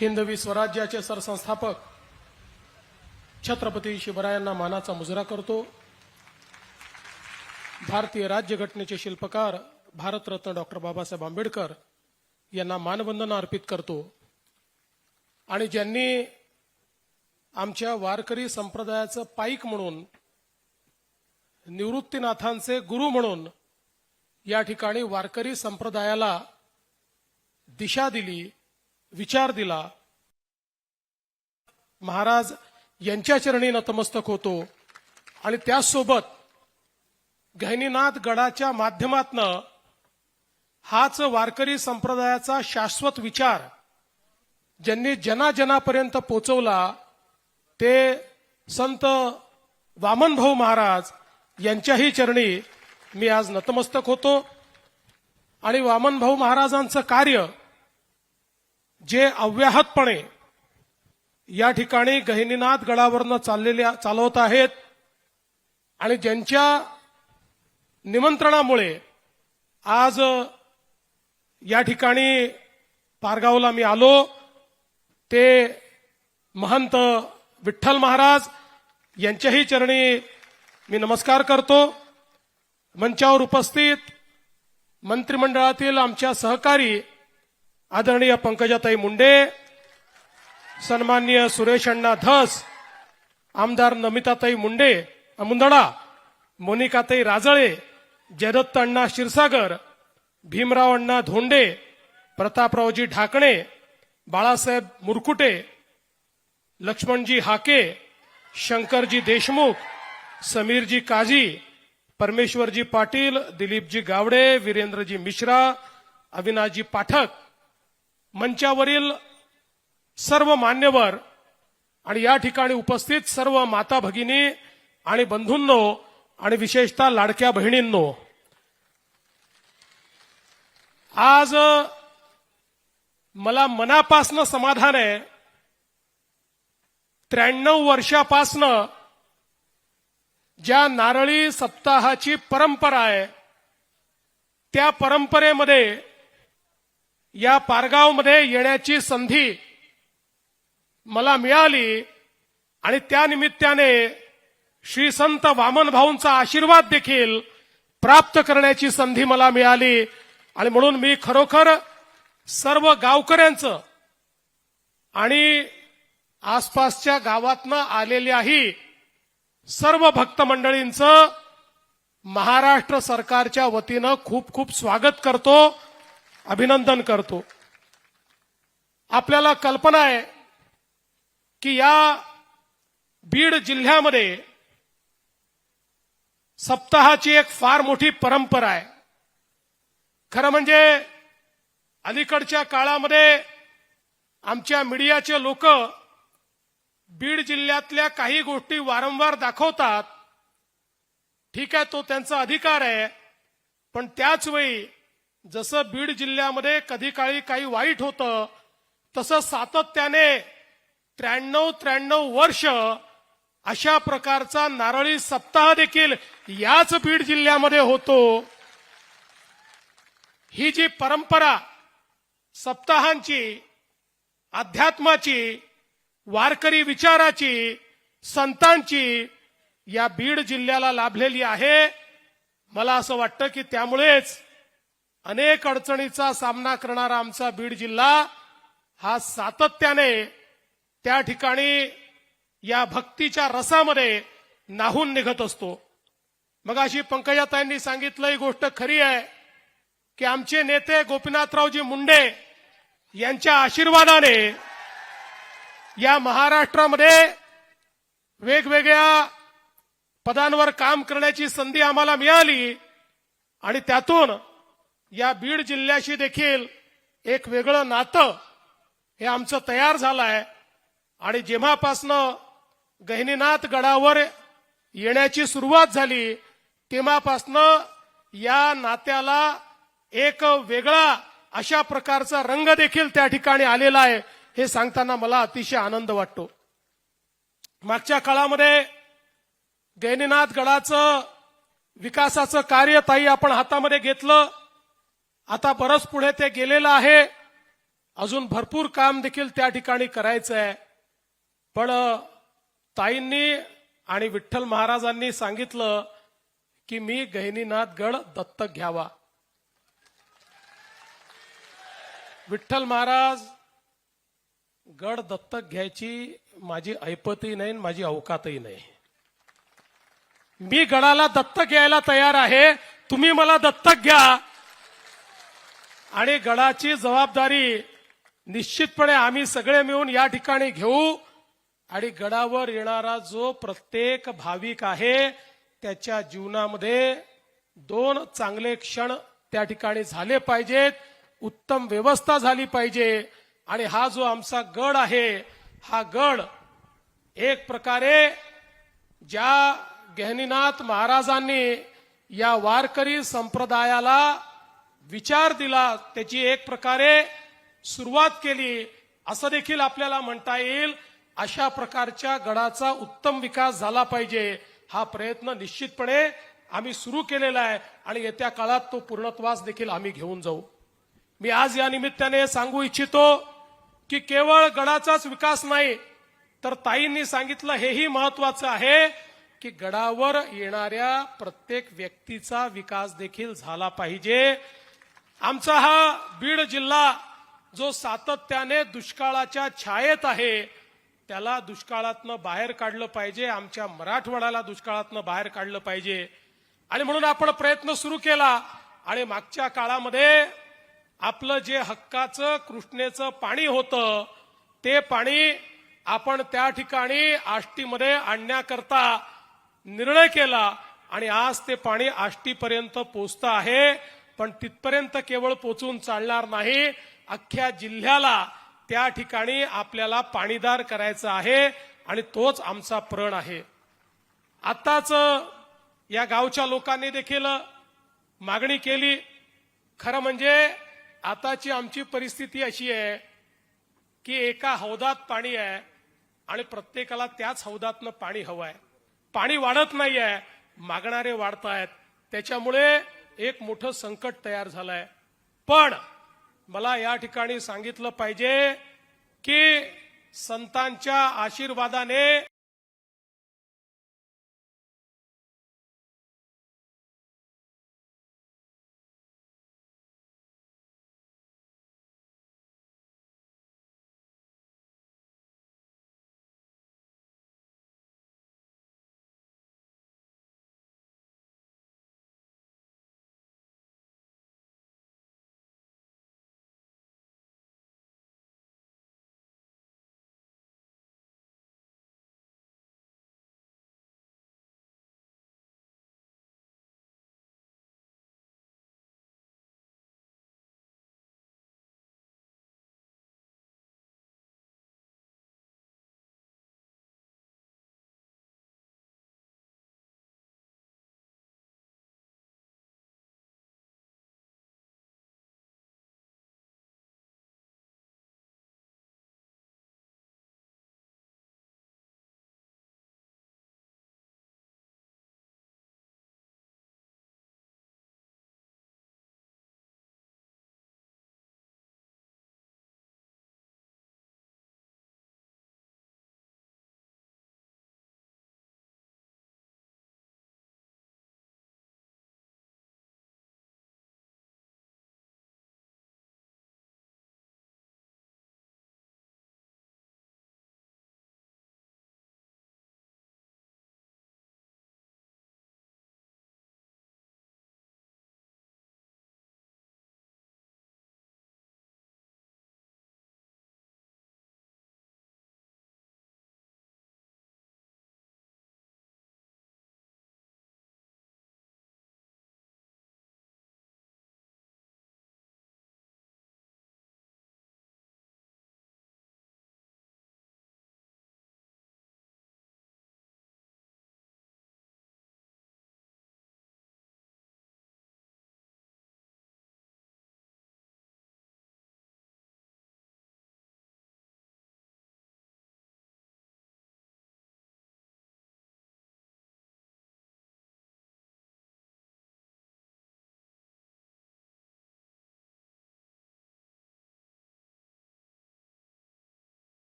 हिंदवी स्वराज्याचे सरसंस्थापक छत्रपती शिवरायांना मानाचा मुजरा करतो। भारतीय राज्यघटनेचे शिल्पकार भारतरत्न डॉक्टर बाबासाहेब आंबेडकर यांना मानवंदना अर्पित करतो। आणि ज्यांनी आमच्या वारकरी संप्रदायाचं पाईक म्हणून, निवृत्तीनाथांचे गुरु म्हणून या ठिकाणी वारकरी संप्रदायाला दिशा दिली, विचार दिला, महाराज यांच्या चरणी नतमस्तक होतो। आणि त्याचसोबत गहिनीनाथ गडाच्या माध्यमातनं हाच वारकरी संप्रदायाचा शाश्वत विचार ज्यांनी जनाजनापर्यंत पोचवला ते संत वामनभाऊ महाराज यांच्याही चरणी मी आज नतमस्तक होतो। आणि वामनभाऊ महाराजांचं कार्य जे अव्याहतपणे या ठिकाणी गहिनीनाथ गडावरनं चालवत आहेत आणि ज्यांच्या निमंत्रणामुळे आज या ठिकाणी पारगावला मी आलो, ते महंत विठ्ठल महाराज यांच्याही चरणी मी नमस्कार करतो। मंचावर उपस्थित मंत्रिमंडळातील आमच्या सहकारी आदरणीय पंकजाताई मुंडे, सन्माननीय सुरेश अण्णा धस, आमदार नमिताताई मुंदडा, मोनिकाताई राजळे, जयदत्त अण्णा क्षीरसागर, भीमराव अण्णा धोंडे, प्रतापरावजी ढाकणे, बाळासाहेब मुरकुटे, लक्ष्मणजी हाके, शंकरजी देशमुख, समीरजी काजी, परमेश्वरजी पाटील, दिलीपजी गावडे, वीरेंद्रजी मिश्रा, अविनाशजी पाठक, मंचावरील सर्व मान्यवर आणि या ठिकाणी उपस्थित सर्व माता भगिनी आणि बंधूंनो आणि विशेषतः लाडक्या बहिणींनो, आज मला मनापासनं समाधान आहे। 93 वर्षापासनं ज्या नारळी सप्ताहाची परंपरा आहे त्या परंपरेमध्ये या पारगावमध्ये येण्याची संधी मला मिळाली आणि त्या निमित्ताने श्री संत वामनभाऊंचा आशीर्वाद देखील प्राप्त करण्याची संधी मला मिळाली। आणि म्हणून मी खरोखर सर्व गावकऱ्यांचं आणि आसपासच्या गावातनं आलेल्याही सर्व भक्त मंडळींचं महाराष्ट्र सरकारच्या वतीनं खूप खूप स्वागत करतो, अभिनंदन करतो। आपल्याला कल्पना आहे की या बीड जिल्ह्यामध्ये सप्ताहाची एक फार मोठी परंपरा आहे। खरं म्हणजे अलीकडच्या काळामध्ये आमच्या मीडियाचे लोक बीड जिल्ह्यातल्या काही गोष्टी वारंवार दाखवतात, ठीक आहे, तो त्यांचा अधिकार आहे, पण त्याच वेळी जसं बीड जिल्ह्यामध्ये कधी काळी काही वाईट होतं तसं सातत्याने 93 वर्ष अशा प्रकारचा नारळी सप्ताह देखील याच बीड जिल्ह्यामध्ये होतो। ही जी परंपरा सप्ताहांची, अध्यात्माची, वारकरी विचाराची, संतांची या बीड जिल्ह्याला लाभलेली आहे, मला असं वाटतं की त्यामुळेच अनेक अडचणीचा सामना करणारा आमचा बीड जिल्हा हा सातत्याने त्या ठिकाणी या भक्तीच्या रसामध्ये न्हाऊन निघत असतो। मग अशी पंकजाताईंनी सांगितलं, ही गोष्ट खरी आहे की आमचे नेते गोपीनाथरावजी मुंडे यांच्या आशीर्वादाने या महाराष्ट्रामध्ये वेगवेगळ्या पदांवर काम करण्याची संधी आम्हाला मिळाली आणि त्यातून या बीड जिल्ह्याशी देखील एक वेगळं नातं हे आमचं तयार झालं आहे। आणि जेव्हापासनं गहिनीनाथ गडावर येण्याची सुरुवात झाली तेव्हापासनं या नात्याला एक वेगळा अशा प्रकारचा रंग देखील त्या ठिकाणी आलेला आहे, हे सांगताना मला अतिशय आनंद वाटतो। मागच्या काळामध्ये गहिनीनाथ गडाचं विकासाचं कार्य ताई आपण हातामध्ये घेतलं, आता बरंच पुढे ते गेलेलं आहे। अजून भरपूर काम देखील त्या ठिकाणी करायचं आहे. पण ताईंनी आणि विठ्ठल महाराजांनी सांगितलं की मी गहिनीनाथ गड दत्तक घ्यावा. विठ्ठल महाराज गड दत्तक घ्यायची माझी ऐपतही नाही, माझी अवकातही नाही. मी गडाला दत्तक घ्यायला तयार आहे. तुम्ही मला दत्तक घ्या आणि गडाची जबाबदारी निश्चितपणे आम्ही सगळे मिळून या ठिकाणी घेऊ. आणि गडावर येणारा जो प्रत्येक भाविक आहे त्याच्या जीवनामध्ये 2 चांगले क्षण त्या ठिकाणी झाले पाहिजेत, उत्तम व्यवस्था झाली पाहिजे. आणि हा जो आमचा गड आहे, हा गड एक प्रकारे ज्या गहिनीनाथ महाराजांनी या वारकरी संप्रदायाला विचार दिला, त्याची एक प्रकारे सुरुवात केली असं देखील आपल्याला म्हणता येईल. अशा प्रकारच्या गडाचा उत्तम विकास झाला पाहिजे, हा प्रयत्न निश्चितपणे आम्ही सुरू केलेला आहे आणि येत्या काळात तो पूर्णत्वास देखील आम्ही घेऊन जाऊ. मी आज या निमित्ताने सांगू इच्छितो की केवळ गडाचाच विकास नाही, तर ताईंनी सांगितलं हेही महत्वाचं आहे की गडावर येणाऱ्या प्रत्येक व्यक्तीचा विकास देखील झाला पाहिजे. आमचा हा बीड जिल्हा जो सातत्याने दुष्काळाच्या छायेत आहे, त्याला दुष्काळातनं बाहेर काढलं पाहिजे. आमच्या मराठवाड्याला दुष्काळातनं बाहेर काढलं पाहिजे. आणि म्हणून आपण प्रयत्न सुरू केला. आणि मागच्या काळामध्ये आपलं जे हक्काचं कृष्णेचं पाणी होतं, ते पाणी आपण त्या ठिकाणी आष्टीमध्ये आणण्याकरता निर्णय केला. आणि आज ते पाणी आष्टीपर्यंत पोहोचतं आहे. पण तिथपर्यंत केवळ पोचून चालणार नाही, अख्ख्या जिल्ह्याला त्या ठिकाणी आपल्याला पाणीदार करायचं आहे आणि तोच आमचा प्रण आहे. आताच या गावच्या लोकांनी देखील मागणी केली. खरं म्हणजे आताची आमची परिस्थिती अशी आहे की एका हौदात पाणी आहे आणि प्रत्येकाला त्याच हौदातनं पाणी हवं आहे. पाणी वाढत नाही आहे, मागणारे वाढतायत. त्याच्यामुळे एक मोठं संकट तयार झालंय. पण मला या ठिकाणी सांगितलं पाहिजे की संतांच्या आशीर्वादाने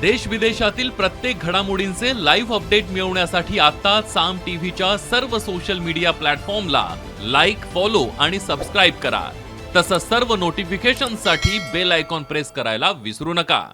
देश विदेशातील प्रत्येक घडामोडींचे लाईव्ह अपडेट मिळवण्यासाठी आता साम टीव्हीच्या सर्व सोशल मीडिया प्लॅटफॉर्मला लाईक, फॉलो आणि सबस्क्राईब करा. तसंच सर्व नोटिफिकेशनसाठी बेल आयकॉन प्रेस करायला विसरू नका.